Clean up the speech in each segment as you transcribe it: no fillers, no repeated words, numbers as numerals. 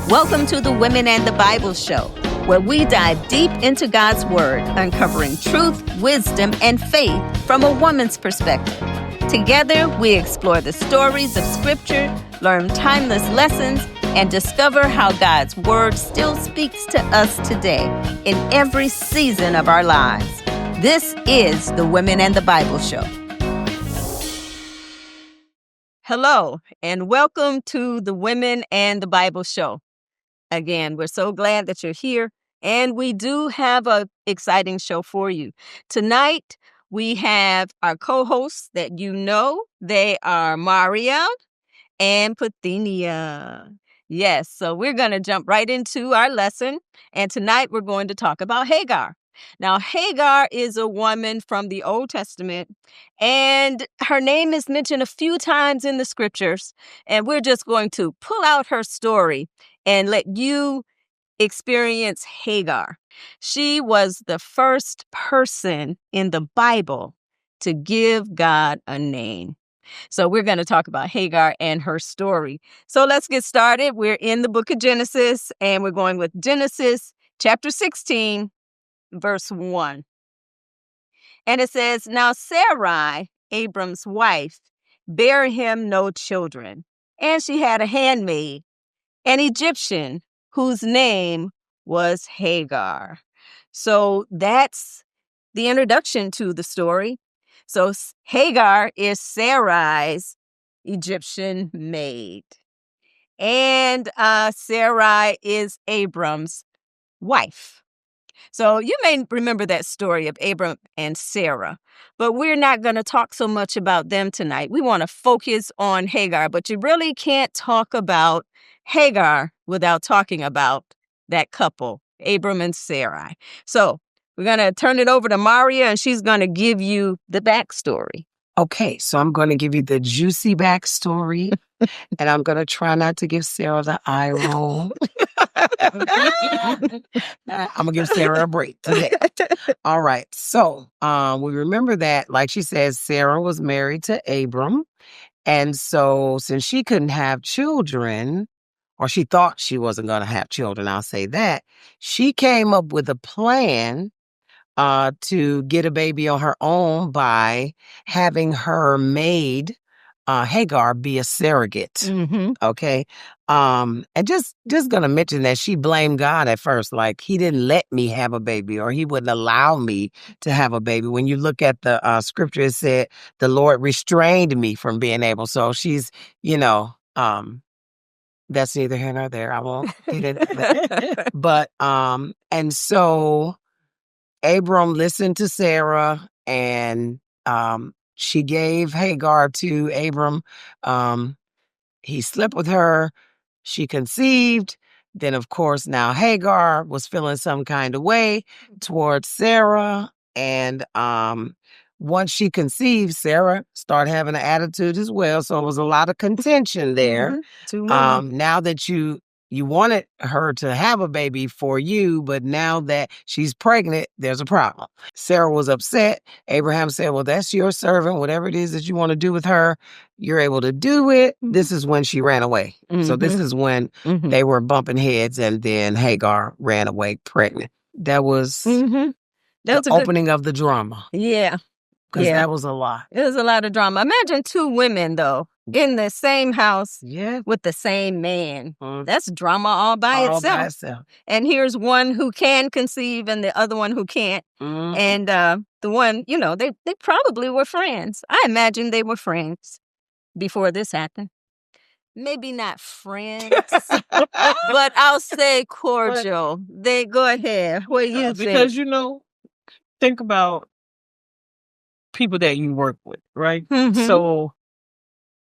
Welcome to the Women and the Bible Show, where we dive deep into God's Word, uncovering truth, wisdom, and faith from a woman's perspective. Together, we explore the stories of Scripture, learn timeless lessons, and discover how God's Word still speaks to us today in every season of our lives. This is the Women and the Bible Show. Hello, and welcome to the Women and the Bible Show. Again, we're so glad that you're here, and we do have an exciting show for you. Tonight, we have our co-hosts that you know. They are Maria and Pathinia. Yes, so we're going to jump right into our lesson, and tonight we're going to talk about Hagar. Now, Hagar is a woman from the Old Testament, and her name is mentioned a few times in the scriptures, and we're just going to pull out her story and let you experience Hagar. She was the first person in the Bible to give God a name. So we're going to talk about Hagar and her story. So let's get started. We're in the book of Genesis, and we're going with Genesis chapter 16, verse 1. And it says, "Now Sarai, Abram's wife, bare him no children, and she had a handmaid, an Egyptian, whose name was Hagar." So that's the introduction to the story. So Hagar is Sarai's Egyptian maid. And Sarai is Abram's wife. So you may remember that story of Abram and Sarah, but we're not going to talk so much about them tonight. We want to focus on Hagar, but you really can't talk about Hagar without talking about that couple, Abram and Sarai. So we're going to turn it over to Maria, and she's going to give you the backstory. Okay, so I'm going to give you the juicy backstory, and I'm going to try not to give Sarah the eye roll. I'm going to give Sarah a break today. All right, so we remember that, like she says, Sarah was married to Abram, and so since she couldn't have children, or she thought she wasn't going to have children, I'll say that, she came up with a plan to get a baby on her own by having her maid, Hagar, be a surrogate. Mm-hmm. Okay. And just gonna mention that she blamed God at first, like he didn't let me have a baby, or he wouldn't allow me to have a baby. When you look at the scripture, it said the Lord restrained me from being able. So she's, that's neither here nor there. I won't get into that. But and so Abram listened to Sarah, and she gave Hagar to Abram. He slept with her. She conceived. Then, of course, now Hagar was feeling some kind of way towards Sarah. And once she conceived, Sarah started having an attitude as well. So it was a lot of contention there. Mm-hmm. Now that you wanted her to have a baby for you, but now that she's pregnant, there's a problem. Sarah was upset. Abraham said, well, that's your servant. Whatever it is that you want to do with her, you're able to do it. This is when she ran away. Mm-hmm. So this is when they were bumping heads, and then Hagar ran away pregnant. That was the opening of the drama. Yeah. Because that was a lot. It was a lot of drama. Imagine two women, though, in the same house with the same man. That's drama all by itself. And here's one who can conceive and the other one who can't. And the one, they probably were friends. I imagine they were friends before this happened. Maybe not friends, but I'll say cordial. They go ahead. What do you think? Because, think about people that you work with, right? Mm-hmm. So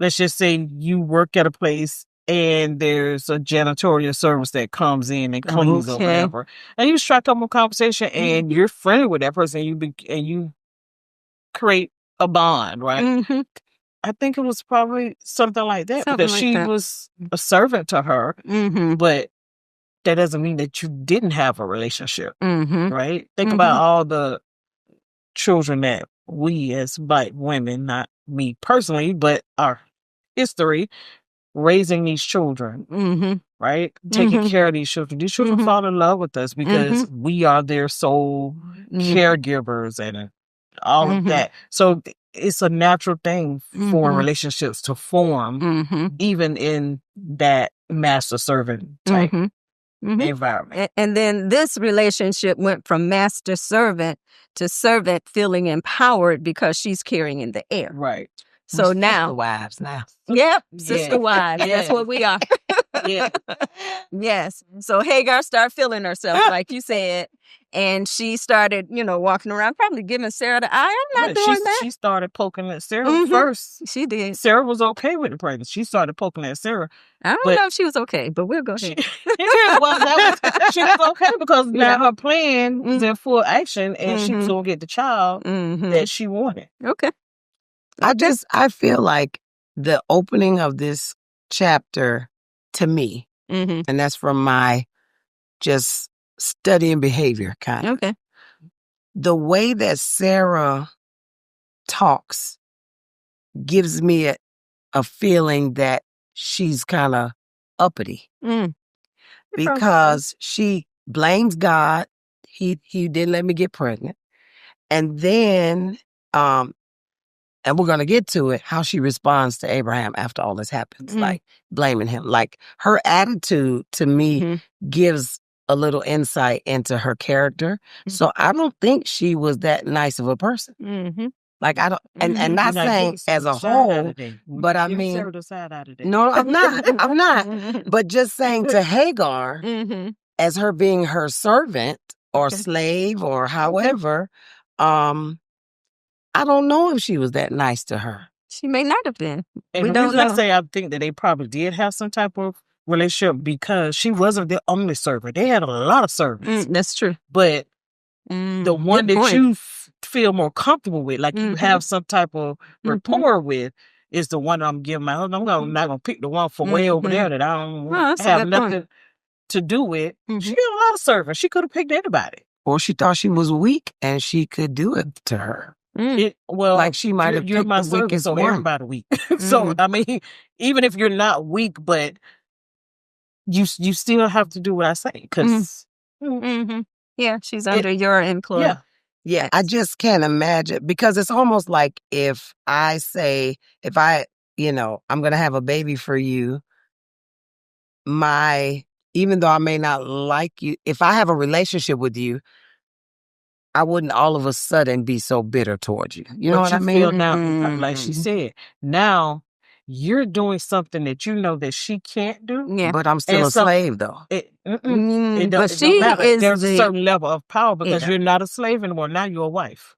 let's just say you work at a place and there's a janitorial service that comes in and cleans or whatever, and you strike up a conversation and you're friendly with that person, and you create a bond, right? Mm-hmm. I think it was probably something like that, because she was a servant to her, but that doesn't mean that you didn't have a relationship, right? Think about all the children that we as Black women, not me personally, but our history, raising these children, right? Taking care of these children. These children fall in love with us because we are their sole caregivers and all of that. So it's a natural thing for relationships to form, even in that master servant type environment. And then this relationship went from master servant to servant feeling empowered because she's carrying in the air. Right. So We're now, sister wives now. Yep, sister wives. That's what we are. Yes. So Hagar started feeling herself, like you said, and she started, walking around, probably giving Sarah the eye. I'm not doing that. She started poking at Sarah first. She did. Sarah was okay with the pregnancy. She started poking at Sarah. I don't know if she was okay, but we'll go ahead. She was okay because now her plan was in full action, and she was going to get the child that she wanted. Okay. I feel like the opening of this chapter, to me, and that's from my just studying behavior kind of. Okay. The way that Sarah talks gives me a feeling that she's kind of uppity because she blames God. He didn't let me get pregnant. And then, and we're going to get to it, how she responds to Abraham after all this happens, like blaming him. Like her attitude to me gives a little insight into her character. So I don't think she was that nice of a person. Like I don't, and not saying as a whole, but I mean, no, I'm not. But just saying to Hagar, as her being her servant or slave or however, I don't know if she was that nice to her. She may not have been. And we don't know. I think that they probably did have some type of relationship because she wasn't the only servant. They had a lot of servants. That's true. But the one that you feel more comfortable with, like you have some type of rapport with, is the one I'm giving my husband. I'm not going to pick the one from way over there that I don't have nothing to do with. She had a lot of servants. She could have picked anybody. Or she thought she was weak and she could do it to her. Like she might have picked my the weakest so one. everybody weak. So I mean, even if you're not weak, but you still have to do what I say because yeah, she's under your influence. Yeah, I just can't imagine because it's almost like if I say I'm going to have a baby for you, even though I may not like you, if I have a relationship with you, I wouldn't all of a sudden be so bitter towards you. You know what I mean? Feel now, like she said, now you're doing something that you know that she can't do. Yeah. But I'm still a slave, though. But she is there's a certain level of power because you're not a slave anymore. Now you're a wife.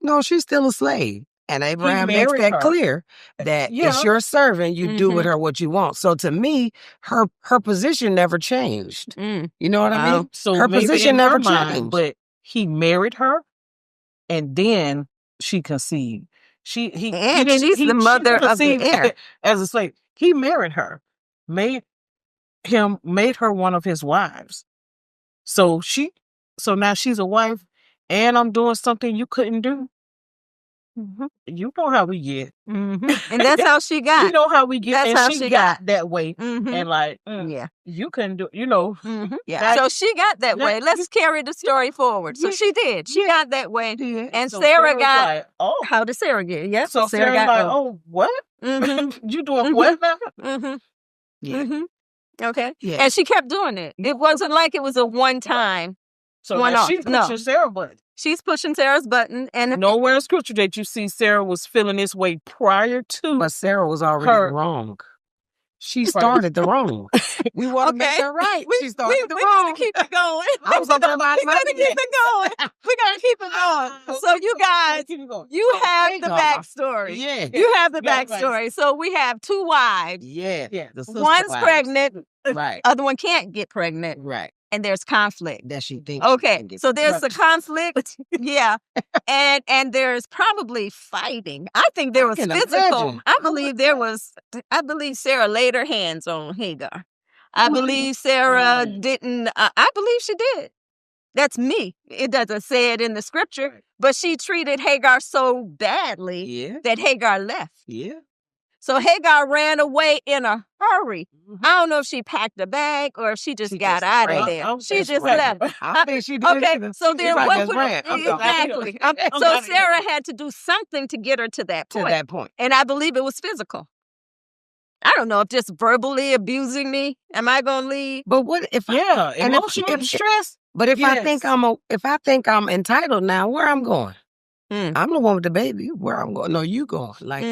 No, she's still a slave. And Abraham makes that clear that it's your servant. You do with her what you want. So to me, her position never changed. You know what I mean? So her position never changed. But he married her, and then she conceived. She's the mother of the heir. As a slave, he married her, made her one of his wives. So now she's a wife, and I'm doing something you couldn't do. You know how we get, and that's how she got. You know how we get. That's and how she got that way, and like, you couldn't do. Yeah. So she got that way. Let's carry the story forward. So she did. She got that way, and so Sarah got. Like, oh, how did Sarah get? Yeah. So Sarah got. Like, oh, what? You doing what now? Okay. Yeah. And she kept doing it. It wasn't like it was a one time. So she's pushing Sarah's button. She's pushing Sarah's button, and nowhere in scripture that you see Sarah was feeling this way prior to. But Sarah was already wrong. She started the wrong. We want to make her right. She started the wrong. We're going to keep it going. I was on my mind. We're going to keep it going. We're going to keep it going. So you guys, you have the backstory. Yeah. You have the backstory. So we have two wives. Yeah. One's pregnant. Right. Other one can't get pregnant. Right. And there's conflict. That she thinks. Okay, so there's a conflict, and there's probably fighting. I think there was physical. I believe Sarah laid her hands on Hagar. I believe Sarah didn't. I believe she did. That's me. It doesn't say it in the scripture, but she treated Hagar so badly that Hagar left. Yeah. So Hagar ran away in a hurry. I don't know if she packed a bag or if she just got out of there. She just left. I think she did. Okay, so then what would exactly? So Sarah had to do something to get her to that point. To that point. And I believe it was physical. I don't know if just verbally abusing me. Am I gonna leave? But what if emotional distress? But if I think I'm entitled now, where I'm going? I'm the one with the baby. Where I'm going? No, you going? Like,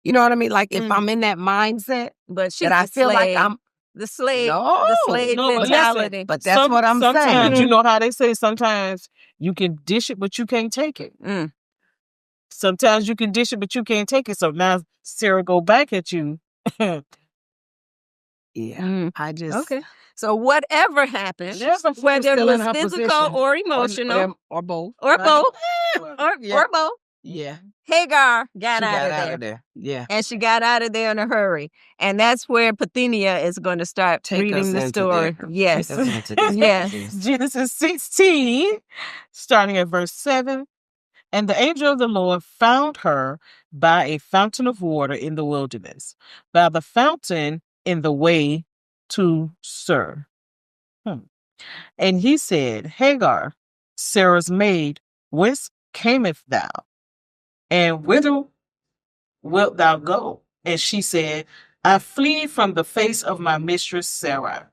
you know what I mean? Like, if I'm in that mindset, but she's that I feel like I'm the slave. No, the slave mentality. But that's what I'm saying. Sometimes you know how they say. Sometimes you can dish it, but you can't take it. Sometimes you can dish it, but you can't take it. So now Sarah go back at you. I just okay. So whatever happens, whether it was physical or emotional, or both, or both, yeah, Hagar got out of there. Yeah, and she got out of there in a hurry, and that's where Pathenia is going to start reading the story. Yes, yes. Genesis 16, starting at verse 7. And the angel of the Lord found her by a fountain of water in the wilderness, by the fountain in the way to Sur. And he said, Hagar, Sarah's maid, whence camest thou? And whither wilt thou go? And she said, I flee from the face of my mistress Sarai.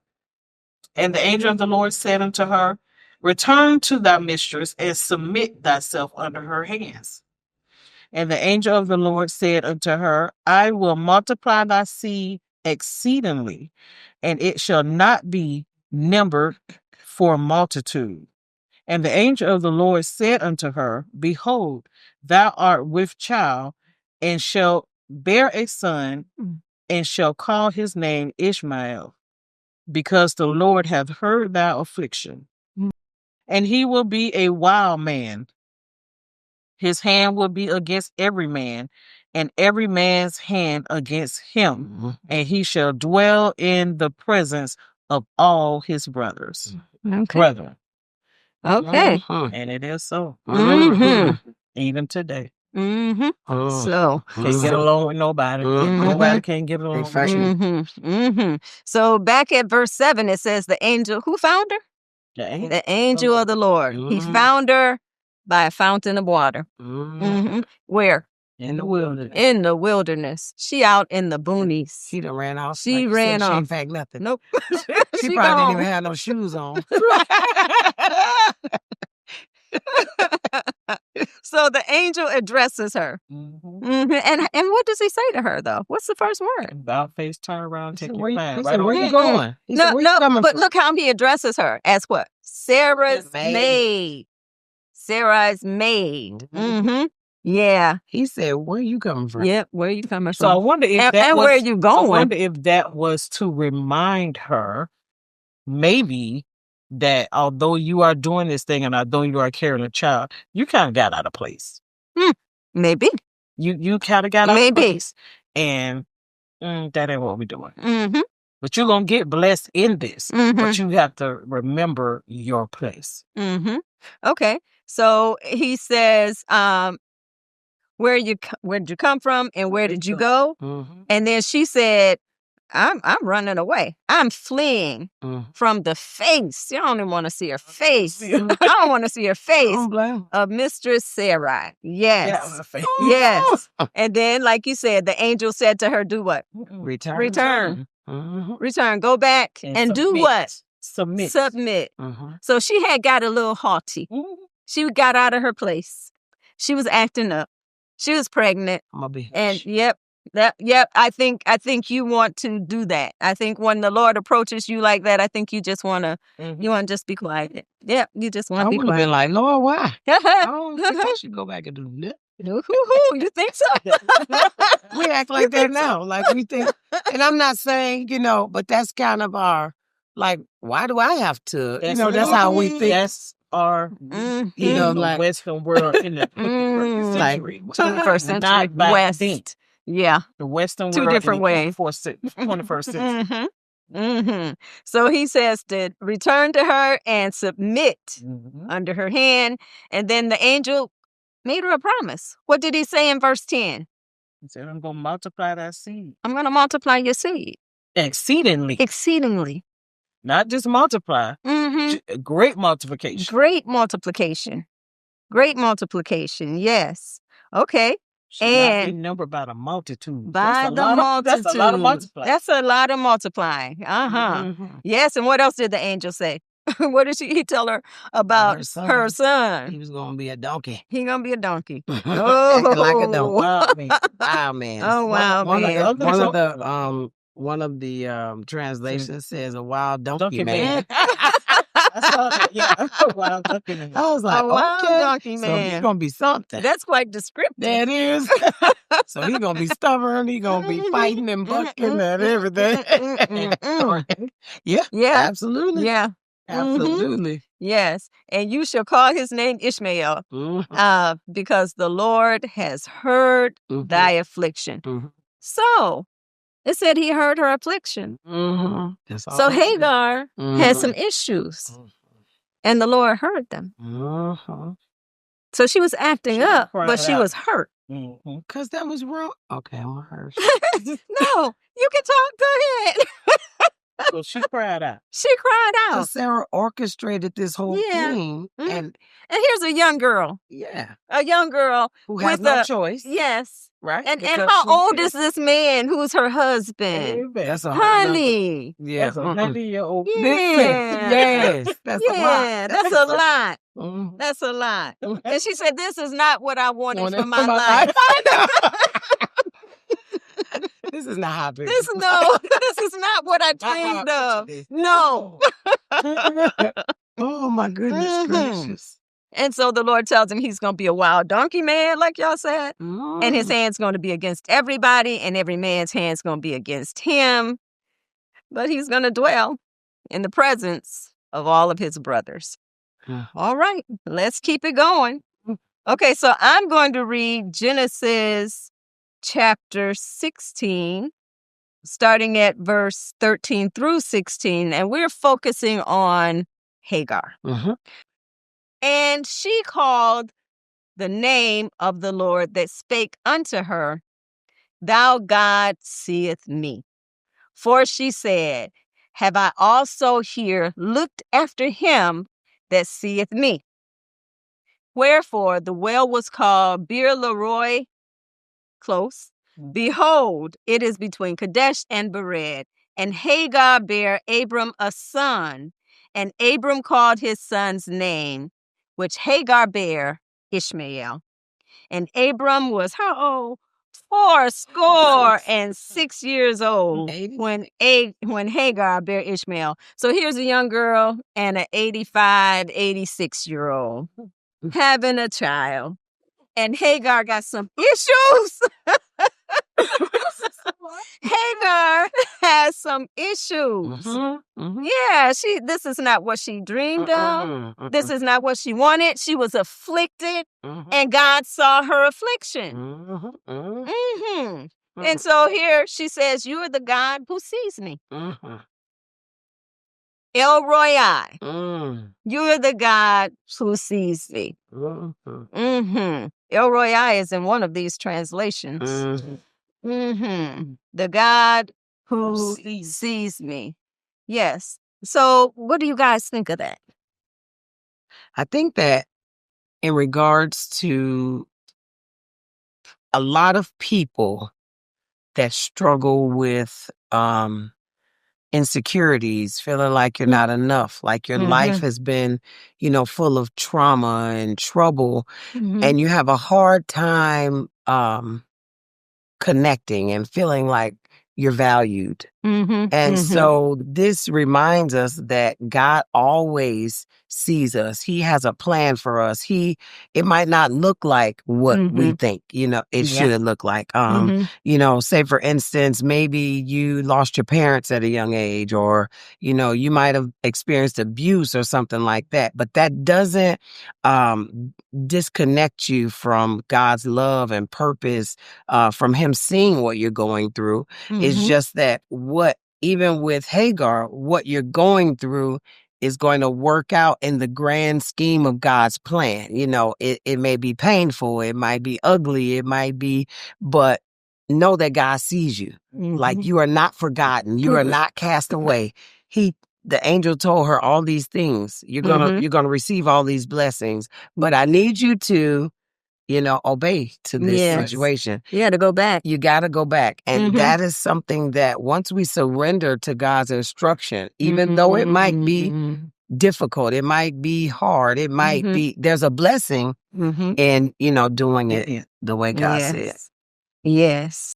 And the angel of the Lord said unto her, Return to thy mistress and submit thyself under her hands. And the angel of the Lord said unto her, I will multiply thy seed exceedingly, and it shall not be numbered for multitude. And the angel of the Lord said unto her, Behold, thou art with child, and shalt bear a son, and shall call his name Ishmael, because the Lord hath heard thy affliction. And he will be a wild man. His hand will be against every man, and every man's hand against him. And he shall dwell in the presence of all his brothers. Brethren. Okay. And it is so. Even today. So can't get along with nobody. Nobody can get along with So back at verse 7, it says the angel, who found her? The angel of the Lord. He found her by a fountain of water. Where? In the wilderness. In the wilderness. She out in the boonies. She done ran off. She ran off. She ain't packed nothing. Nope. She probably didn't even have no shoes on. So the angel addresses her. And what does he say to her, though? What's the first word? About face, turn around, take your time. He said, where you going? But look how he addresses her. As what? Sarah's maid. Sarah's maid. Yeah. He said, where you coming from? Yep, where you coming from? So I wonder if where you going? I wonder if that was to remind her, maybe, that although you are doing this thing and although you are carrying a child, you kind of got out of place. Maybe. You kind of got out of place. And that ain't what we're doing. But you're going to get blessed in this. But you have to remember your place. Okay. So he says, where'd you come from and where did you go? And then she said, I'm running away. I'm fleeing from the face. You don't even want to see her face. I don't want to see her face of Mistress Sarai. Yes. Yes. And then, like you said, the angel said to her, do what? Return. Return. Go back and do what? Submit. So she had got a little haughty. She got out of her place. She was acting up. She was pregnant. And yep. I think you want to do that. I think when the Lord approaches you like that, I think you just want to, you want to just be quiet. Yep, you just want to be quiet. I would have been like, Lord, why? I don't think I should go back and do that. You think so? We act like that now. Like we think, and I'm not saying, but that's kind of our, like, why do I have to? That's how we think. That's our, like Western world in the 21st century West. Yeah. The Western Two world different ways. 21st century. So he says to return to her and submit under her hand. And then the angel made her a promise. What did he say in verse 10? He said, I'm going to multiply that seed. I'm going to multiply your seed. Exceedingly. Exceedingly. Not just multiply. Great multiplication. Great multiplication. Great multiplication. Yes. Okay. Should not be numbered by the multitude. By the multitude. That's a lot of multiplying. That's a lot of multiplying. Yes. And what else did the angel say? What did he tell her about her son? He was going to be a donkey. He going to be a donkey. Acting like a donkey. Wow, man. Oh, wow, man. One of the translations says a wild donkey man. I saw that. Yeah, a wild donkey man. I was like, a wild donkey man. So he's going to be something. That's quite descriptive. That is. So he's going to be stubborn. He's going to be fighting and bucking and everything. Yeah, absolutely. Yeah. Absolutely. Yes. And you shall call his name Ishmael, because the Lord has heard thy affliction. So it said he heard her affliction. So Hagar had some issues, and the Lord heard them. So she was acting up, but she was hurt. Because that was wrong. Okay, I'm hurt. No, you can talk. Go ahead. So she cried out. She cried out. Sarah orchestrated this whole thing. And here's a young girl. Yeah. A young girl. Who has no choice. Yes. Right. And how old is this man who's her husband? That's a honey. Yeah. That's a 100-year-old. Yeah. Yes. That's a lot. That's a lot. That's a lot. And she said, this is not what I wanted for my life. I know. This is not happy. This is not what I dreamed of. No. Oh my goodness gracious. And so the Lord tells him he's going to be a wild donkey man, like y'all said. And his hand's going to be against everybody, and every man's hand's going to be against him. But he's going to dwell in the presence of all of his brothers. All right, let's keep it going. Okay, so I'm going to read Genesis chapter 16, starting at verse 13 through 16, and we're focusing on Hagar. And she called the name of the Lord that spake unto her, Thou God seest me. For she said, Have I also here looked after him that seeth me? Wherefore the well was called Beer Leroy, close. Behold, it is between Kadesh and Bered. And Hagar bare Abram a son, and Abram called his son's name, which Hagar bare, Ishmael. And Abram was how old? 86 years old when Hagar bare Ishmael. So here's a young girl and an 86-year-old having a child. And Hagar got some issues. Hagar has some issues. Yeah, this is not what she dreamed of. This is not what she wanted. She was afflicted, and God saw her affliction. And so here she says, You are the God who sees me. El Royai. You are the God who sees me. El Royai is in one of these translations. The God who sees me. Yes. So what do you guys think of that? I think that in regards to a lot of people that struggle with insecurities, feeling like you're not enough, like your life has been, full of trauma and trouble, and you have a hard time connecting and feeling like you're valued. And so this reminds us that God always sees us. He has a plan for us. It might not look like what we think, it should look like. Say for instance, maybe you lost your parents at a young age, or, you might have experienced abuse or something like that. But that doesn't disconnect you from God's love and purpose, from him seeing what you're going through. It's just that even with Hagar, what you're going through is going to work out in the grand scheme of God's plan. It may be painful, it might be ugly, but know that God sees you. Like you are not forgotten. You are not cast away. The angel told her all these things. You're gonna receive all these blessings, but I need you to, obey to this situation. You got to go back. You got to go back. And that is something that once we surrender to God's instruction, even though it might be difficult, it might be hard, it might be, there's a blessing in, doing it the way God said. Yes.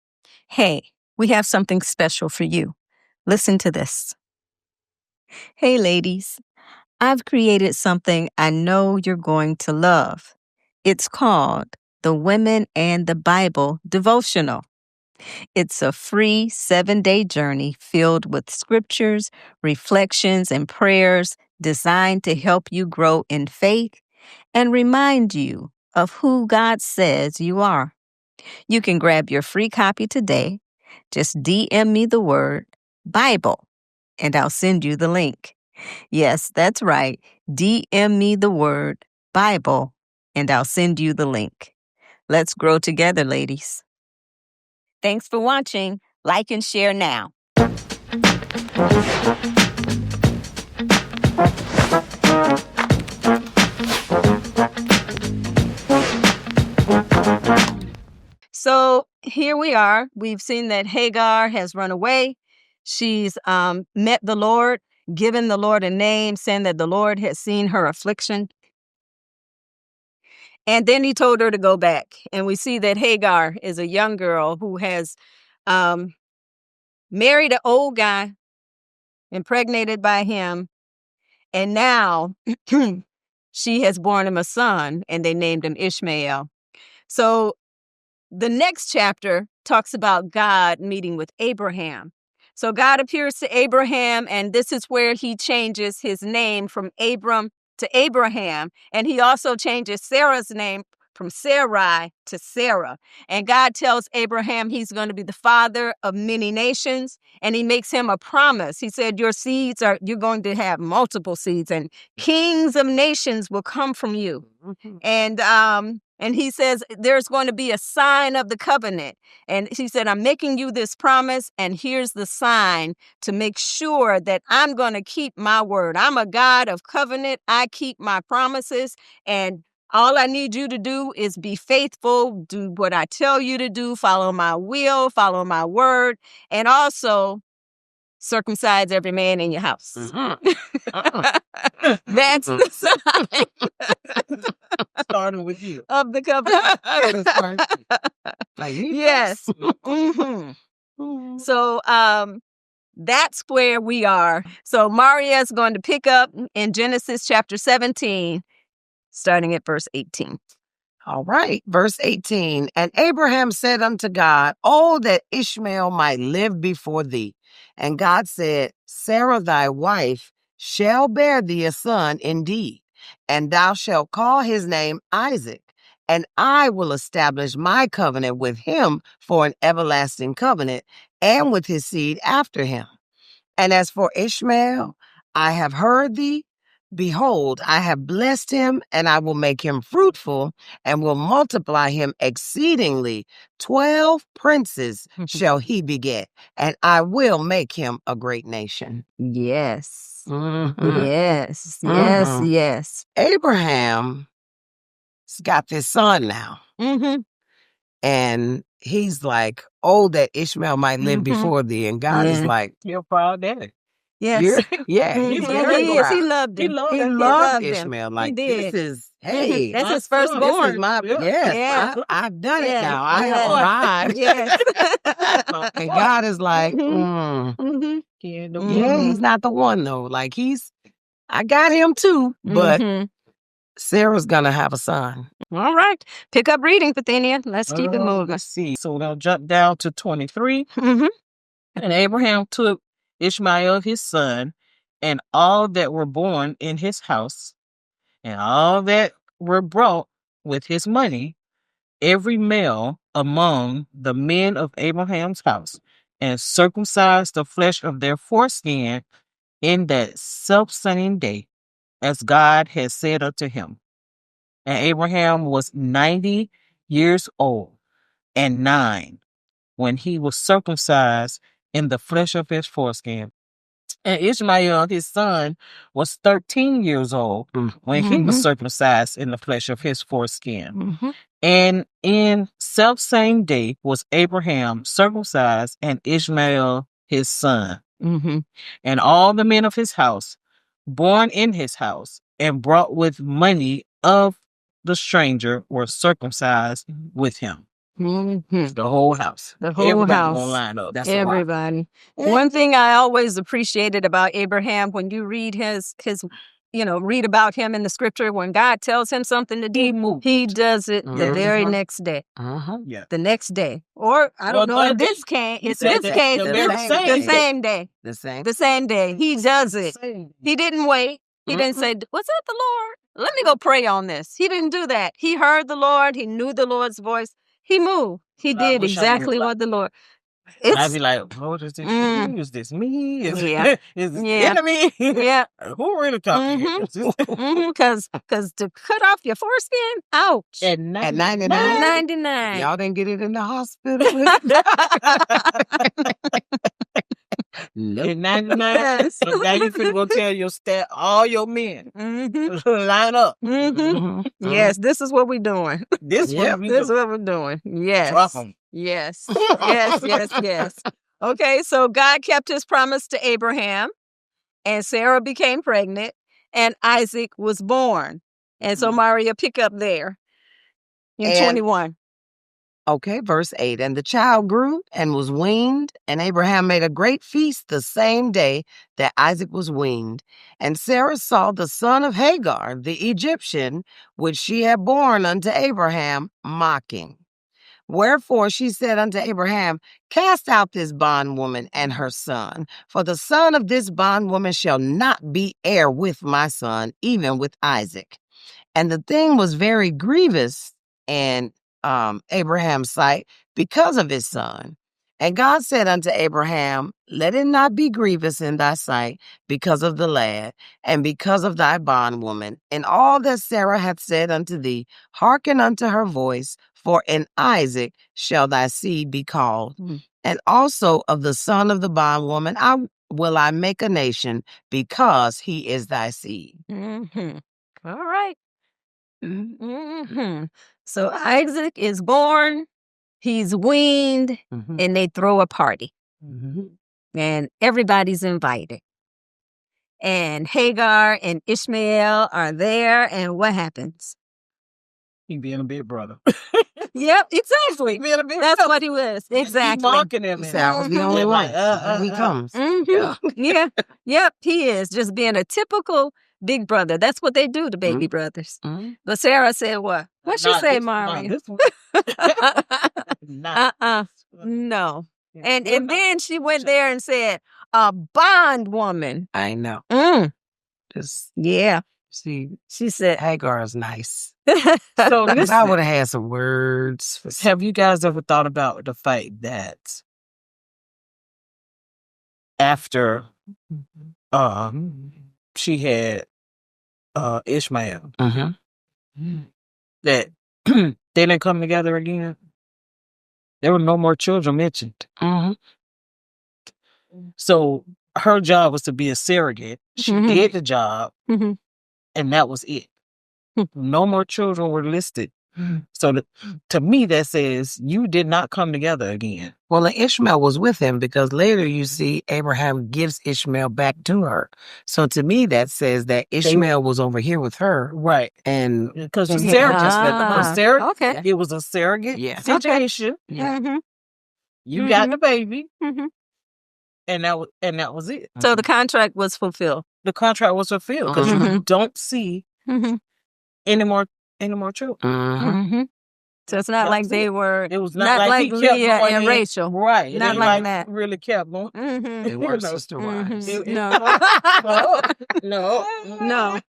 Hey, we have something special for you. Listen to this. Hey, ladies, I've created something I know you're going to love. It's called the Women and the Bible Devotional. It's a free 7-day journey filled with scriptures, reflections, and prayers designed to help you grow in faith and remind you of who God says you are. You can grab your free copy today. Just DM me the word Bible, and I'll send you the link. Yes, that's right. DM me the word Bible, and I'll send you the link. Let's grow together, ladies. Thanks for watching. Like and share now. So here we are. We've seen that Hagar has run away. She's met the Lord, given the Lord a name, saying that the Lord has seen her affliction. And then he told her to go back. And we see that Hagar is a young girl who has married an old guy, impregnated by him. And now she has born him a son, and they named him Ishmael. So the next chapter talks about God meeting with Abraham. So God appears to Abraham, and this is where he changes his name from Abram to Abraham. And he also changes Sarah's name from Sarai to Sarah. And God tells Abraham he's going to be the father of many nations. And he makes him a promise. He said, you're going to have multiple seeds, and kings of nations will come from you. And he says, there's going to be a sign of the covenant. And he said, I'm making you this promise, and here's the sign to make sure that I'm going to keep my word. I'm a God of covenant. I keep my promises, and all I need you to do is be faithful, do what I tell you to do, follow my will, follow my word, and also circumcise every man in your house. That's the sign. Starting with you. Of the covenant. Yes. So that's where we are. So Maria is going to pick up in Genesis chapter 17, starting at verse 18. All right, verse 18. And Abraham said unto God, oh, that Ishmael might live before thee. And God said, Sarah thy wife shall bear thee a son indeed, and thou shalt call his name Isaac. And I will establish my covenant with him for an everlasting covenant, and with his seed after him. And as for Ishmael, I have heard thee. Behold, I have blessed him, and I will make him fruitful, and will multiply him exceedingly. 12 princes shall he beget, and I will make him a great nation. Yes. Yes. Abraham's got this son now. And he's like, oh, that Ishmael might live before thee. And God is like, your proud daddy. Yes. He's very He proud. He loved him. He loved Ishmael. Like, he did. This is, hey. That's his firstborn. This is my, I've done it now. I have arrived. Yes. And God is like, he's not the one though. Like I got him too, but Sarah's going to have a son. All right. Pick up reading, Parthenia. Let's keep it moving. Let's see. So now jump down to 23. And Abraham took Ishmael his son, and all that were born in his house, and all that were brought with his money, every male among the men of Abraham's house, and circumcised the flesh of their foreskin in that selfsame day, as God had said unto him. And Abraham was 90 years old and 9 when he was circumcised in the flesh of his foreskin. And Ishmael, his son, was 13 years old when he was circumcised in the flesh of his foreskin. And in self-same day was Abraham circumcised and Ishmael his son. And all the men of his house, born in his house, and brought with money of the stranger, were circumcised with him. The whole house. The whole Everybody house. gonna line up. That's Everybody. One thing I always appreciated about Abraham, when you read his read about him in the scripture, when God tells him something to do, he does it the very next day. Yeah. The next day. Or I don't know in this case, the same day. The same day. He does it. He didn't wait. He didn't say, was that the Lord? Let me go pray on this. He didn't do that. He heard the Lord. He knew the Lord's voice. He moved. He did exactly what the Lord. I'd be like, what is this? Is this me? Is this enemy? Yeah. Who really talking? Because to cut off your foreskin, ouch. At 99? 99. Y'all didn't get it in the hospital? Nope. At 99. So now you finna go tell your staff, all your men, line up. Yes, this is what we're doing. This is what we're doing. Yes. Drop them. Yes. Yes. Okay, so God kept his promise to Abraham, and Sarah became pregnant, and Isaac was born. And so, Maria, pick up there in 21. Okay, verse 8. And the child grew and was weaned, and Abraham made a great feast the same day that Isaac was weaned. And Sarah saw the son of Hagar, the Egyptian, which she had borne unto Abraham, mocking. Wherefore she said unto Abraham, cast out this bondwoman and her son, for the son of this bondwoman shall not be heir with my son, even with Isaac. And the thing was very grievous in Abraham's sight because of his son. And God said unto Abraham, let it not be grievous in thy sight because of the lad, and because of thy bondwoman. And all that Sarah hath said unto thee, hearken unto her voice, for in Isaac shall thy seed be called. And also of the son of the bondwoman will I make a nation, because he is thy seed. All right. So Isaac is born, he's weaned, and they throw a party. And everybody's invited. And Hagar and Ishmael are there, and what happens? He being a big brother. Yep, exactly. That's what he was. Exactly. He's mocking him. I was the only one. He comes. Yeah. Yep, he is. Just being a typical big brother. That's what they do to baby brothers. But Sarah said what? What'd she say, Maria? No. And then she went there and said, a bondwoman. I know. Just, yeah. See, she said, Hagar is nice. So I would have had some words. Have you guys ever thought about the fact that after she had Ishmael, that they didn't come together again? There were no more children mentioned. So her job was to be a surrogate. She did the job, and that was it. No more children were listed. So to me, that says you did not come together again. Well, and Ishmael was with him, because later you see Abraham gives Ishmael back to her. So to me, that says that Ishmael was over here with her. Right. And because Sarah just let it was a surrogate situation. Yeah. You got the baby. And that was it. So the contract was fulfilled. The contract was fulfilled, because you don't see any more children. So it's not like they were. It was not like Leah and Rachel, right? Not like that. Really kept going. They were sister wives. No.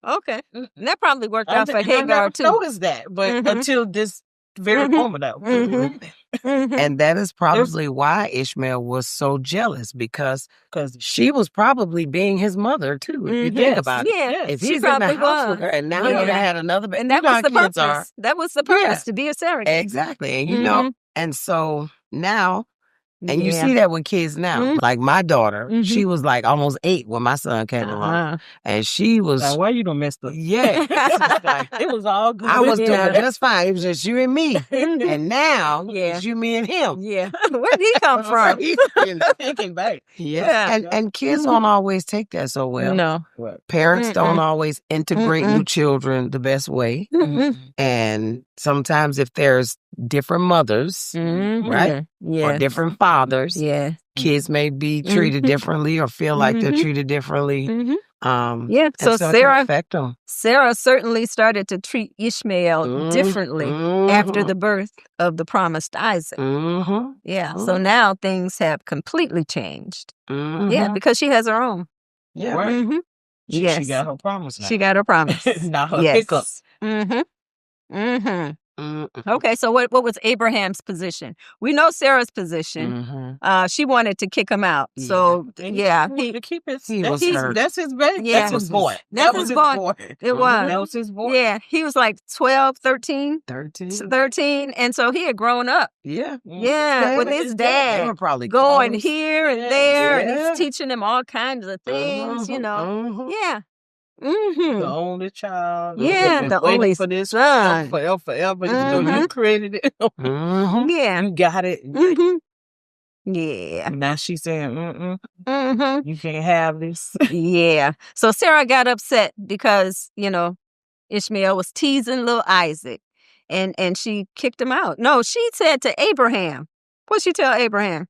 Okay, that probably worked out for I Hagar never too. noticed that, but until this very moment, And that is probably why Ishmael was so jealous, because she was probably being his mother too. If you think about it, if he's in the house with her, and now you had another baby, and that was the purpose. That was the purpose, to be a surrogate. Exactly, and and so now And you see that with kids now. Like my daughter, she was like almost 8 when my son came along. And she was... Like, why you don't mess up? Yeah. It was all good. I was doing just fine. It was just you and me. And now, it's you, me, and him. Yeah. Where'd he come from? He came back. Yeah. And kids don't always take that so well. No. Parents don't always integrate new children the best way. And sometimes if there's different mothers, right? Yeah. Or different fathers, kids may be treated differently or feel like they're treated differently. So it can affect them. Sarah certainly started to treat Ishmael differently after the birth of the promised Isaac. So now things have completely changed. Yeah, because she has her own. Yeah. Right. She got her promise now. She got her promise. Not her hiccup. Okay, so what was Abraham's position? We know Sarah's position. She wanted to kick him out. So he to keep his. That's his baby. Yeah. That's his boy. That was his boy. It was. That was his boy. Yeah, he was like 12, 13. 13. And so he had grown up. Yeah. Yeah, with his dad. They were probably going close. here and there, and he's teaching him all kinds of things, you know. Yeah. The only child. Yeah, the only for this son. Forever. You know, you created it. Yeah. You got it. Yeah. Now she's saying, you can't have this. Yeah. So Sarah got upset because, you know, Ishmael was teasing little Isaac, and she kicked him out. No, she said to Abraham, what'd she tell Abraham?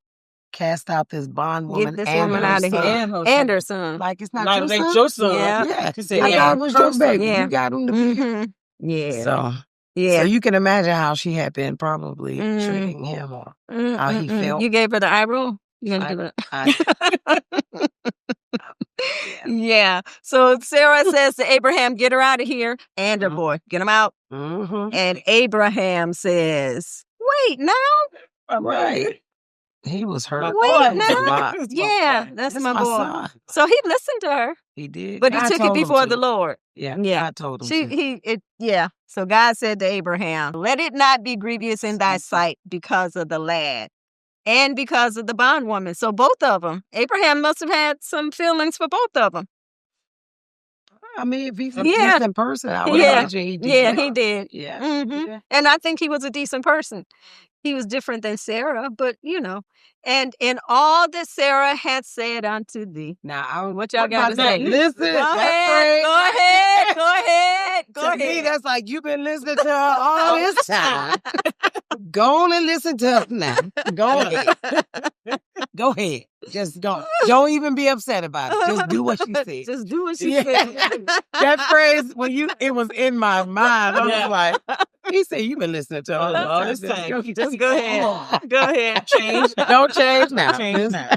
Cast out this bondwoman. Get this woman out of here. And her son. Like it's not Like your son. Yeah. Yeah. She said, that was your baby. Yeah. You got him to be. Yeah. So you can imagine how she had been probably treating him or how he felt. You gave her the eye roll? You gonna give her Yeah. So Sarah says to Abraham, get her out of here. And her boy, get him out. And Abraham says, wait, now? Right. He was hurt. Wait, now? Yeah, that's my boy. Son. So he listened to her. He did. But he God took it told him before to. the Lord. Yeah. Yeah. I told him to. So God said to Abraham, let it not be grievous in thy sight because of the lad and because of the bondwoman. So both of them. Abraham must have had some feelings for both of them. I mean, if he's a decent person, I would imagine he did. Yeah, he did. Yeah. And I think he was a decent person. He was different than Sarah, but you know. And in all that Sarah had said unto thee. Now, what y'all got to say? Listen. Go ahead. To me, that's like you've been listening to her all this time. Go on and listen to her now. Go ahead. Go ahead. Just go. Don't even be upset about it. Just do what she said. Just do what she said. That phrase, it was in my mind. I was like, he said, you've been listening to her all this time. Just go ahead. Go ahead. Change. Don't change now. Change now.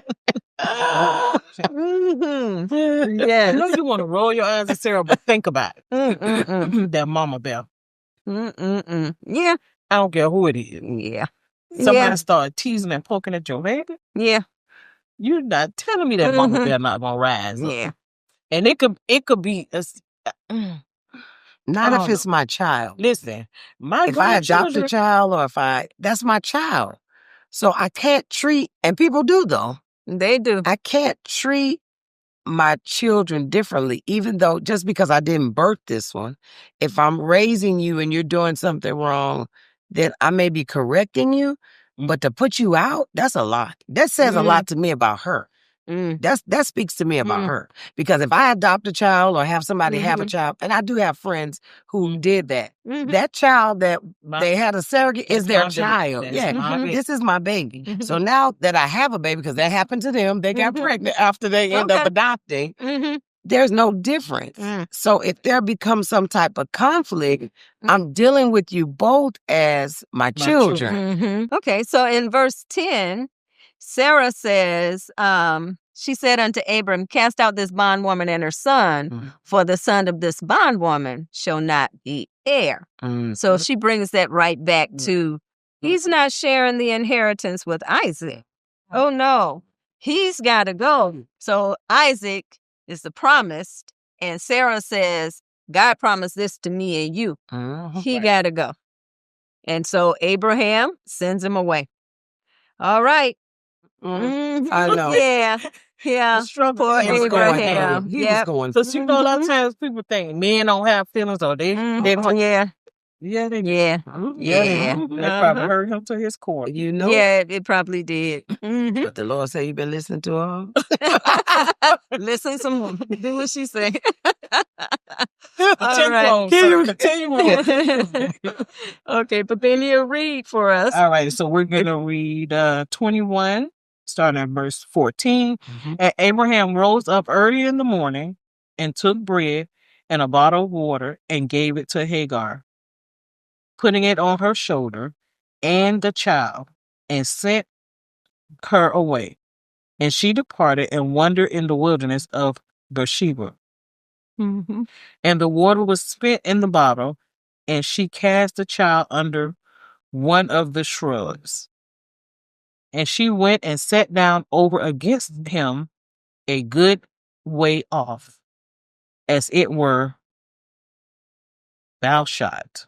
Yes. I know you want to roll your eyes at Sarah, but think about it. That mama bear. Yeah. I don't care who it is. Yeah. Somebody start teasing and poking at your baby. Yeah. You're not telling me that mama bear not gonna rise. Yeah. And it could be not if it's my child. Listen, if I adopt a child or that's my child. So I can't treat, and people do though. They do. I can't treat my children differently, even though just because I didn't birth this one. If I'm raising you and you're doing something wrong, then I may be correcting you, but to put you out, that's a lot. That says a lot to me about her. That speaks to me about her. Because if I adopt a child or have somebody have a child, and I do have friends who did that, that child that they had a surrogate is their child. This is my baby. So now that I have a baby, because that happened to them, they got pregnant after they end up adopting, there's no difference. So if there becomes some type of conflict, I'm dealing with you both as my children. Okay, so in verse 10, Sarah says, she said unto Abram, cast out this bondwoman and her son, for the son of this bondwoman shall not be heir. So she brings that right back to, he's not sharing the inheritance with Isaac. Oh no, he's got to go. So Isaac is the promised, and Sarah says, God promised this to me and you. He got to go. And so Abraham sends him away. All right. I know. Yeah. Yeah. Struggle. Poor He was going Abraham. through. He was going So you know, a lot of times people think men don't have feelings, or they don't. Yeah. Yeah, they do. Yeah. Yeah, Yeah. they probably hurt him to his core. You know? Yeah, it probably did. But the Lord said, you been listening to her? Listen some more. Do what she say. All right. Continue on. Okay, but then he'll read for us. All right, so we're going to read 21, starting at verse 14. And Abraham rose up early in the morning and took bread and a bottle of water and gave it to Hagar, putting it on her shoulder and the child, and sent her away. And she departed and wandered in the wilderness of Beersheba. And the water was spent in the bottle, and she cast the child under one of the shrubs. And she went and sat down over against him a good way off, as it were bow shot.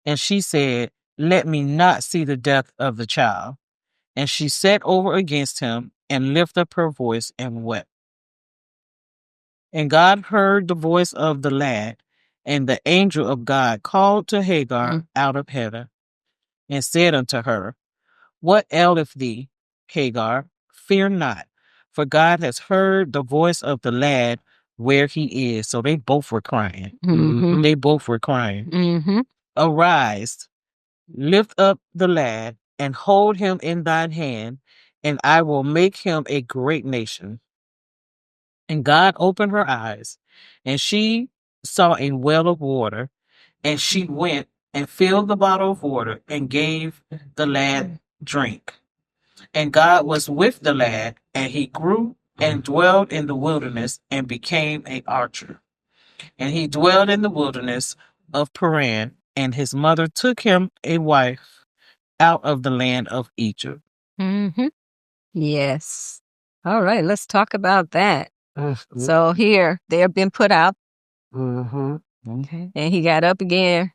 And she said, let me not see the death of the child. And she sat over against him and lifted up her voice and wept. And God heard the voice of the lad, and the angel of God called to Hagar out of heaven, and said unto her, what aileth thee, Hagar? Fear not, for God has heard the voice of the lad where he is. So they both were crying. They both were crying. Arise, lift up the lad, and hold him in thine hand, and I will make him a great nation. And God opened her eyes, and she saw a well of water, and she went and filled the bottle of water and gave the lad drink. And God was with the lad, and he grew and dwelled in the wilderness and became an archer. And he dwelled in the wilderness of Paran, and his mother took him a wife out of the land of Egypt. Yes. All right, let's talk about that. So here, they have been put out. And he got up again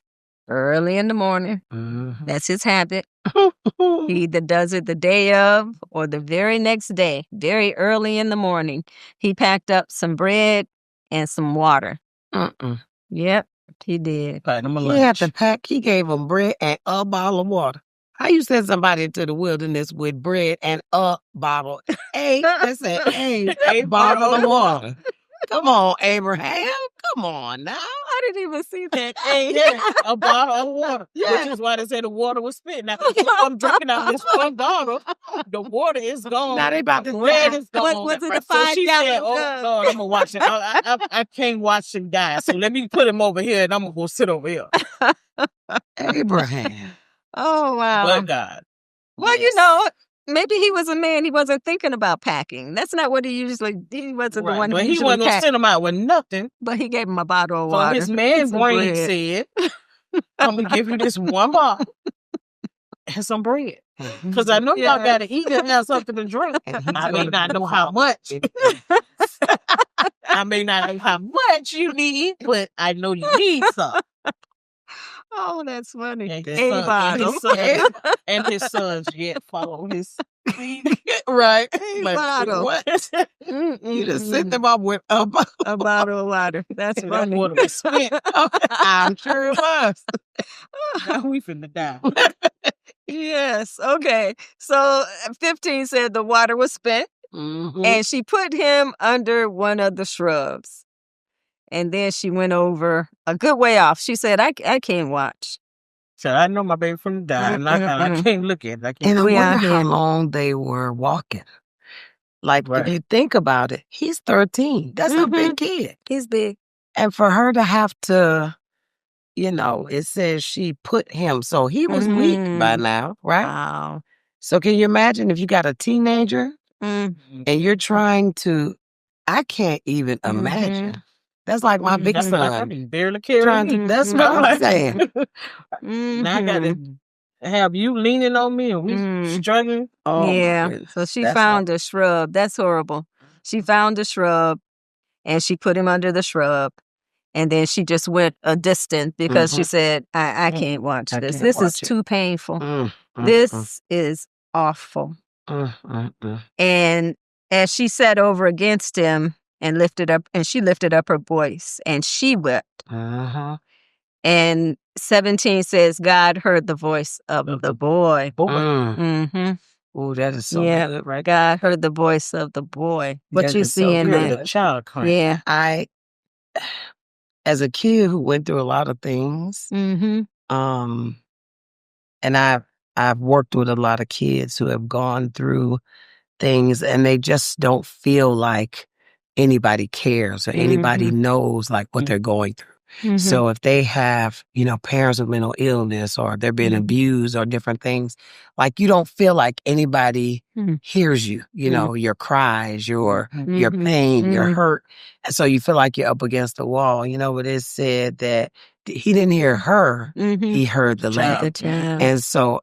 early in the morning. That's his habit. He either does it the day of or the very next day, very early in the morning. He packed up some bread and some water. Yep, he did. He had to pack. He gave him bread and a bottle of water. How you send somebody into the wilderness with bread and a bottle? They said a bottle of water. Come on, Abraham. Come on now. I didn't even see that. A bottle of water. Which is why they said the water was spent. Now, if I'm drinking out this one bottle, the water is gone. Now they about to bread is gone. Was it a So she said, 5 oh, Lord, I'm going to watch it. I can't watch him die. So let me put him over here, and I'm going to go sit over here. Abraham. Oh, wow. But God. Well, you know, maybe he was a man. He wasn't thinking about packing. That's not what he usually. He wasn't the one who But he usually wasn't going to packed. send him out with nothing. But he gave him a bottle of So water. his man some brain bread. said, I'm going to give you this one bottle and some bread. Because I know y'all got to eat and have something to drink. I may not know how much. I may not know how much you need, but I know you need some. Oh, that's funny. And his sons yet follow his lead. Right. Bottle. What? You just sent them up with a bottle of water. That's That funny. water was spent. I'm sure it was. Now we finna die. Yes. Okay. So 15 said the water was spent, and she put him under one of the shrubs. And then she went over a good way off. She said, I can't watch. So I know my baby from the die, and I can't look at it. And I wonder how long they were walking. Like, if you think about it, he's 13. That's a big kid. He's big. And for her to have to, you know, it says she put him, so he was weak by now, right? Wow. So can you imagine if you got a teenager and you're trying to, I can't even imagine. That's like my big son. I can barely carry me. That's what I'm saying. Now I got to have you leaning on me and we struggling. Oh, yeah. So she found a shrub. That's horrible. She found a shrub and she put him under the shrub. And then she just went a distance because she said, I can't watch this. This is too painful. This is awful. And as she sat over against him and she lifted up her voice and she wept. And 17 says, God heard the voice of the boy. Oh, that is so good, right? God heard the voice of the boy. What That you is see so in good. that? The child crying. Yeah. As a kid who went through a lot of things, and I've worked with a lot of kids who have gone through things and they just don't feel like anybody cares or anybody knows like what they're going through. So if they have, parents with mental illness or they're being abused or different things, like you don't feel like anybody hears you, your cries, your pain, your hurt. And so you feel like you're up against the wall. But it said that he didn't hear her, he heard the lad. And so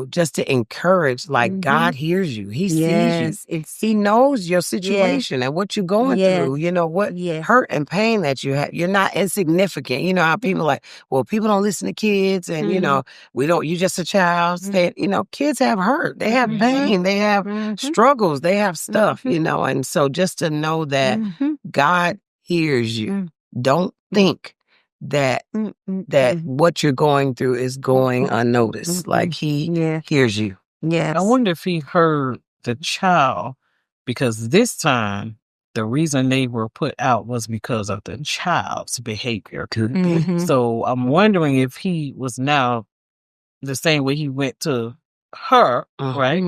just to encourage, like God hears you. He sees you. He knows your situation and what you're going through, what hurt and pain that you have. You're not insignificant. You know how people like, well, people don't listen to kids and, you're just a child. Kids have hurt. They have pain. They have struggles. They have stuff, and so just to know that God hears you. Don't think that what you're going through is going unnoticed. Like he hears you. Yes. I wonder if he heard the child, because this time the reason they were put out was because of the child's behavior. So I'm wondering if he was now the same way he went to her, right?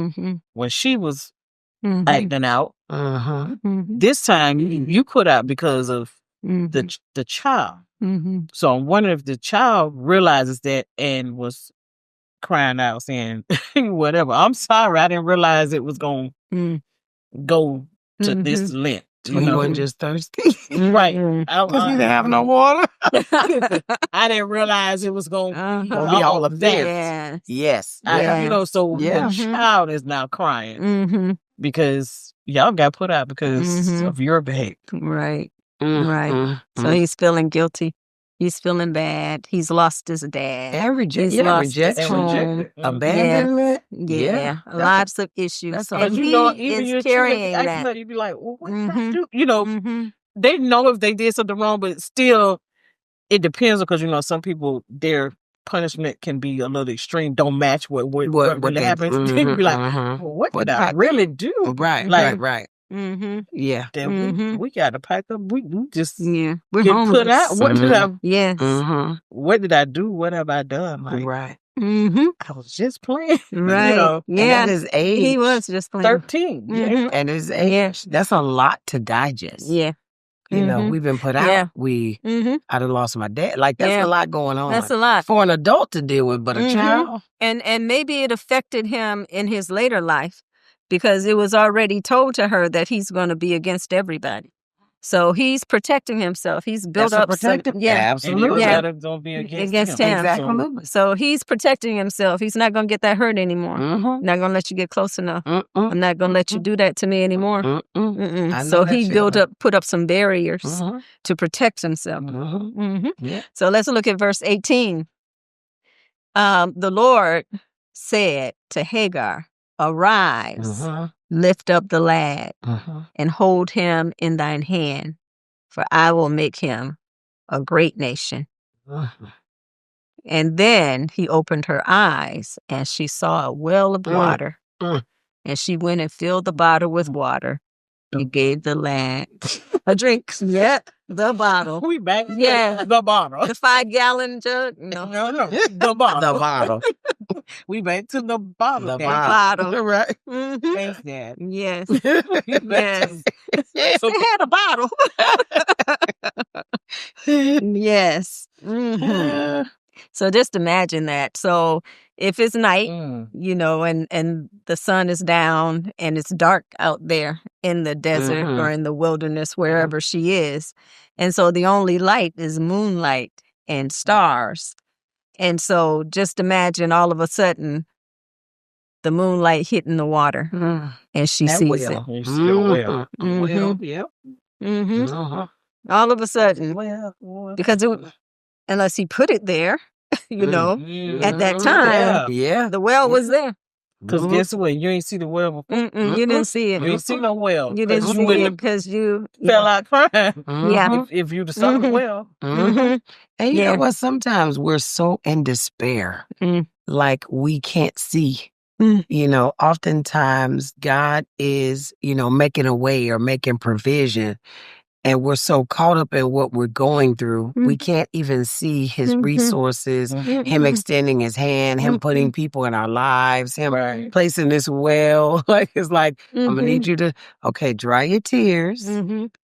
When she was acting out. This time you put out because of the child. So I'm wondering if the child realizes that and was crying out saying, whatever, I'm sorry, I didn't realize it was going to go to this length. He wasn't just thirsty. Right. Because he didn't have no water. I didn't realize it was going to be all of this. Yes. So the child is now crying because y'all got put out because of your behavior. Right. Right. So he's feeling guilty. He's feeling bad. He's lost his dad. And He's lost his home. Abandonment. Lots of issues. And he is carrying that. You'd be like, well, what did I do? They know if they did something wrong, but still, it depends because, some people, their punishment can be a little extreme, don't match what really happens. You'd be like, well, what did I really do? Right. Yeah. Then we got to pack up. We just we're get homeless. put out. What did I? Yes. What did I do? What have I done? Like, right. I was just playing. Right. And at his age, he was just playing. 13. And his age, that's a lot to digest. Yeah. We've been put out. I done lost my dad. Like, that's a lot going on. That's a lot. For an adult to deal with, but a child. And maybe it affected him in his later life because it was already told to her that he's going to be against everybody. So he's protecting himself. He's built up absolutely. Don't be against him. Exactly. So he's protecting himself. He's not going to get that hurt anymore. Not going to let you get close enough. I'm not going to let you do that to me anymore. So he put up some barriers to protect himself. So let's look at verse 18. The Lord said to Hagar, arise, lift up the lad, and hold him in thine hand, for I will make him a great nation. And then he opened her eyes, and she saw a well of water. And she went and filled the bottle with water. He gave the lad a drink. The bottle. We back. The bottle. The 5-gallon jug? No. The bottle. The bottle. We back to the bottle. The bottle. Right. Thanks, Dad. Yes. Yes. So they had a bottle. Yes. So just imagine that. So if it's night, and the sun is down and it's dark out there in the desert or in the wilderness, wherever she is. And so the only light is moonlight and stars. And so just imagine all of a sudden the moonlight hitting the water and she sees it. All of a sudden, because unless he put it there, at that time, the well was there. Because guess what? You ain't see the well before. You didn't see it. You ain't see no well. You didn't see it because you fell out crying. Yeah. If you'd have saw the well. And you Yeah. know what? Sometimes we're so in despair, like we can't see. You know, oftentimes God is, you know, making a way or making provision. And we're so caught up in what we're going through, we can't even see his resources, him extending his hand, him putting people in our lives, him placing this well. Like, it's like, I'm going to need you to, okay, dry your tears,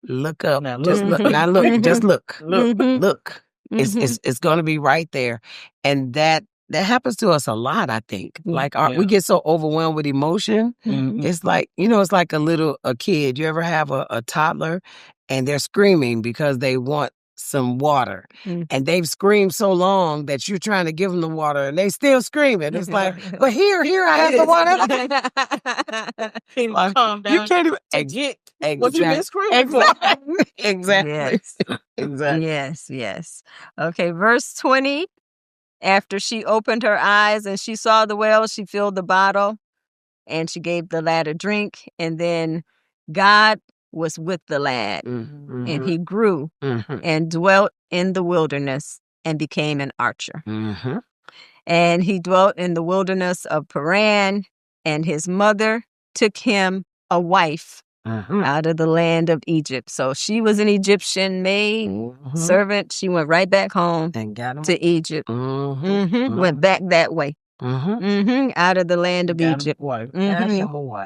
look up. Now Just look. look. Now look. Just look. Look. It's going to be right there. And that happens to us a lot, I think. Like, we get so overwhelmed with emotion. It's like, you know, it's like a kid. You ever have a toddler and they're screaming because they want some water. And they've screamed so long that you're trying to give them the water and they still screaming. It's like, but here, I have the water. Like, calm down. You can't even get what you've been screaming for. Exactly. Yes. Exactly. Yes. Okay, verse 20. After she opened her eyes and she saw the well, she filled the bottle and she gave the lad a drink. And then God was with the lad and he grew and dwelt in the wilderness and became an archer. And he dwelt in the wilderness of Paran, and his mother took him a wife out of the land of Egypt. So she was an Egyptian maid, servant. She went right back home to Egypt. Went back that way. Out of the land of Egypt.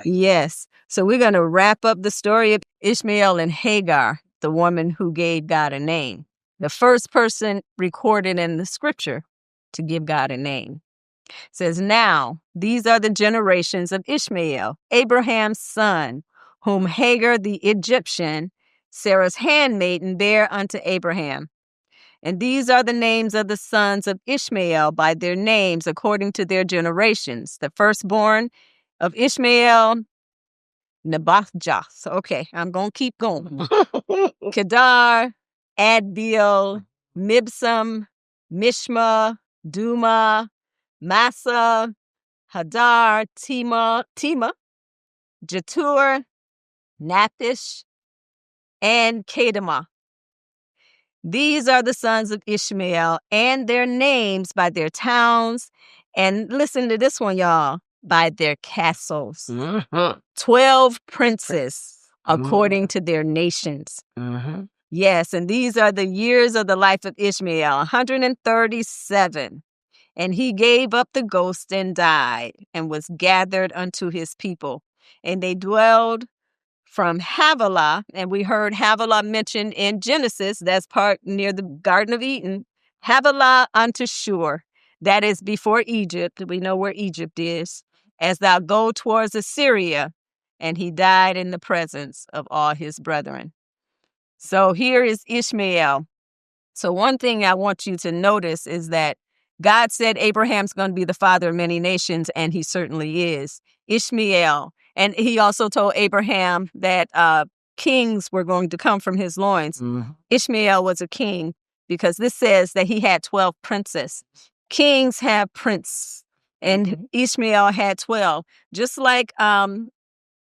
Yes. So we're going to wrap up the story of Ishmael and Hagar, the woman who gave God a name. The first person recorded in the scripture to give God a name. It says, now, these are the generations of Ishmael, Abraham's son, whom Hagar the Egyptian, Sarah's handmaiden, bare unto Abraham. And these are the names of the sons of Ishmael by their names according to their generations. The firstborn of Ishmael, Nebajoth. Okay, I'm going to keep going. Kedar, Adbeel, Mibsam, Mishma, Duma, Massa, Hadar, Tima, Jatur, Naphish, and Kedemah. These are the sons of Ishmael and their names by their towns. And listen to this one, y'all, by their castles. 12 princes according to their nations. Yes, and these are the years of the life of Ishmael, 137. And he gave up the ghost and died and was gathered unto his people. And they dwelled from Havilah, and we heard Havilah mentioned in Genesis, that's part near the Garden of Eden, Havilah unto Shur, that is before Egypt. We know where Egypt is. As thou go towards Assyria, and he died in the presence of all his brethren. So here is Ishmael. So one thing I want you to notice is that God said Abraham's going to be the father of many nations, and he certainly is. Ishmael. And he also told Abraham that kings were going to come from his loins. Ishmael was a king because this says that he had 12 princes. Kings have prince, and Ishmael had 12. Just like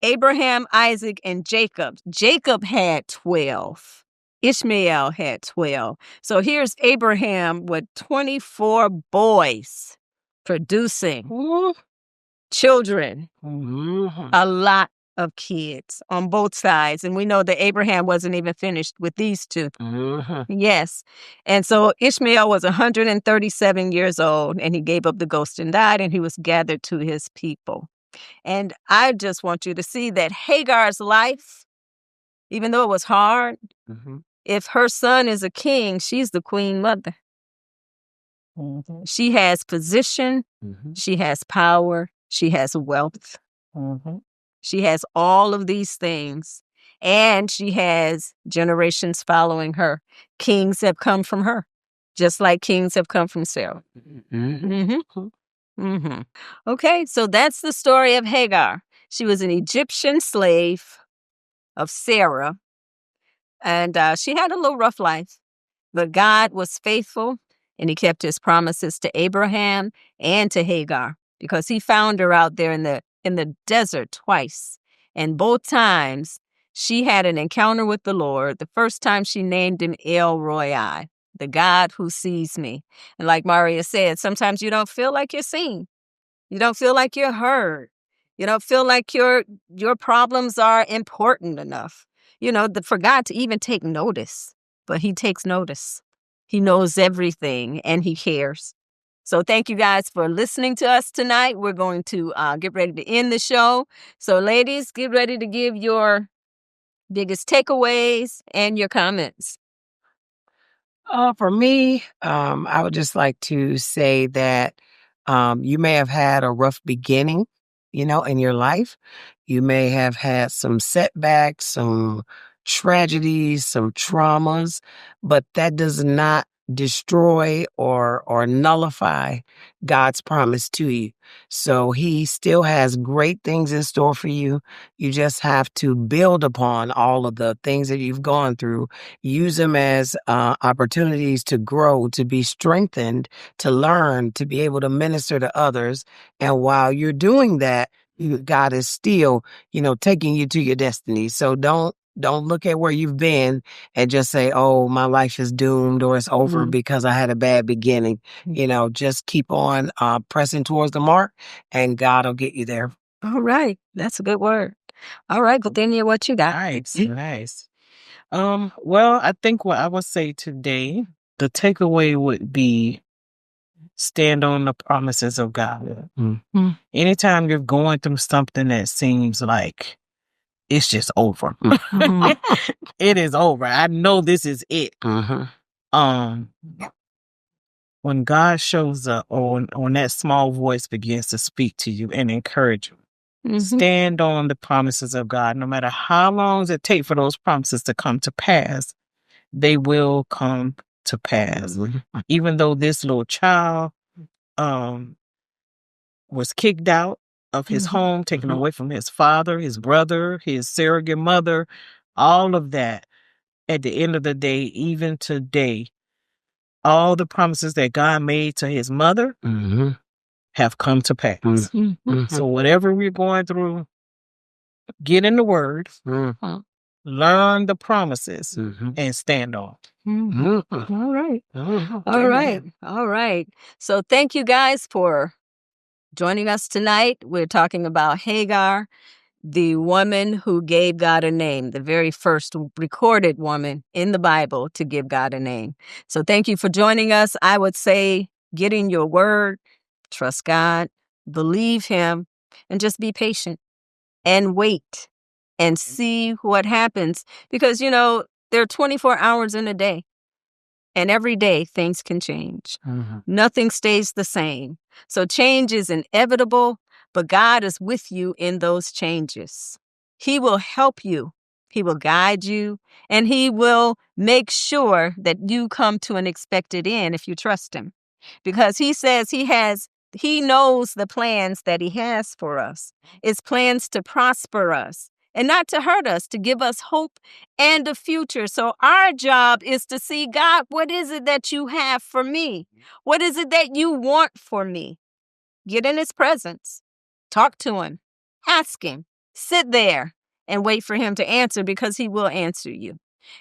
Abraham, Isaac, and Jacob. Jacob had 12. Ishmael had 12. So here's Abraham with 24 boys producing children, a lot of kids on both sides. And we know that Abraham wasn't even finished with these two. Yes. And so Ishmael was 137 years old, and he gave up the ghost and died, and he was gathered to his people. And I just want you to see that Hagar's life, even though it was hard, if her son is a king, she's the queen mother. She has position, she has power, she has wealth. She has all of these things, and she has generations following her. Kings have come from her, just like kings have come from Sarah. Okay, so that's the story of Hagar. She was an Egyptian slave of Sarah, and she had a little rough life, but God was faithful, and he kept his promises to Abraham and to Hagar. because he found her out there in the desert twice. And both times she had an encounter with the Lord. The first time she named him El Roi, the God who sees me. And like Maria said, sometimes you don't feel like you're seen. You don't feel like you're heard. You don't feel like your problems are important enough. For God to even take notice. But he takes notice. He knows everything and he cares. So thank you guys for listening to us tonight. We're going to get ready to end the show. So ladies, get ready to give your biggest takeaways and your comments. For me, I would just like to say that you may have had a rough beginning, in your life. You may have had some setbacks, some tragedies, some traumas, but that does not destroy or nullify God's promise to you. So he still has great things in store for you. You just have to build upon all of the things that you've gone through. Use them as opportunities to grow, to be strengthened, to learn, to be able to minister to others. And while you're doing that, God is still, taking you to your destiny. So don't look at where you've been and just say, oh, my life is doomed or it's over because I had a bad beginning. Just keep on pressing towards the mark and God will get you there. All right. That's a good word. All right, Gardenia, what you got? Nice. Well, I think what I would say today, the takeaway would be stand on the promises of God. Mm-hmm. Anytime you're going through something that seems like it's just over. Mm-hmm. It is over. I know this is it. Mm-hmm. When God shows up or when that small voice begins to speak to you and encourage you, mm-hmm. stand on the promises of God. No matter how long it takes for those promises to come to pass, they will come to pass. Mm-hmm. Even though this little child was kicked out of his mm-hmm. home, taken mm-hmm. away from his father, his brother, his surrogate mother, all of that, at the end of the day, even today, all the promises that God made to his mother mm-hmm. have come to pass. Mm-hmm. So whatever we're going through, get in the Word, mm-hmm. learn the promises, mm-hmm. and stand on. Mm-hmm. All right. Mm-hmm. All right. All right. So thank you guys for joining us tonight. We're talking about Hagar, the woman who gave God a name, the very first recorded woman in the Bible to give God a name. So thank you for joining us. I would say get in your word, trust God, believe him, and just be patient and wait and see what happens. Because, there are 24 hours in a day. And every day things can change. Mm-hmm. Nothing stays the same. So change is inevitable, but God is with you in those changes. He will help you. He will guide you, and he will make sure that you come to an expected end if you trust him. Because he says he knows the plans that he has for us. It's plans to prosper us and not to hurt us, to give us hope and a future. So our job is to see, God, what is it that you have for me? What is it that you want for me? Get in his presence. Talk to him. Ask him. Sit there and wait for him to answer, because he will answer you.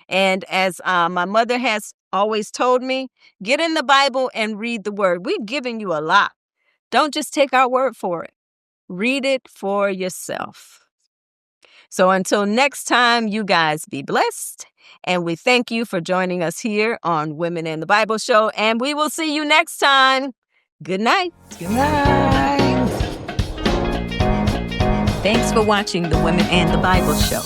And as my mother has always told me, get in the Bible and read the word. We've given you a lot. Don't just take our word for it. Read it for yourself. So until next time, you guys be blessed. And we thank you for joining us here on Women in the Bible Show. And we will see you next time. Good night. Good night. Thanks for watching the Women and the Bible Show.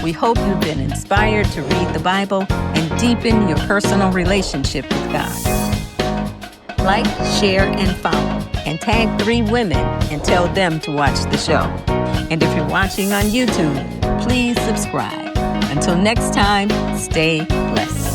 We hope you've been inspired to read the Bible and deepen your personal relationship with God. Like, share, and follow. And tag 3 women and tell them to watch the show. And if you're watching on YouTube, please subscribe. Until next time, stay blessed.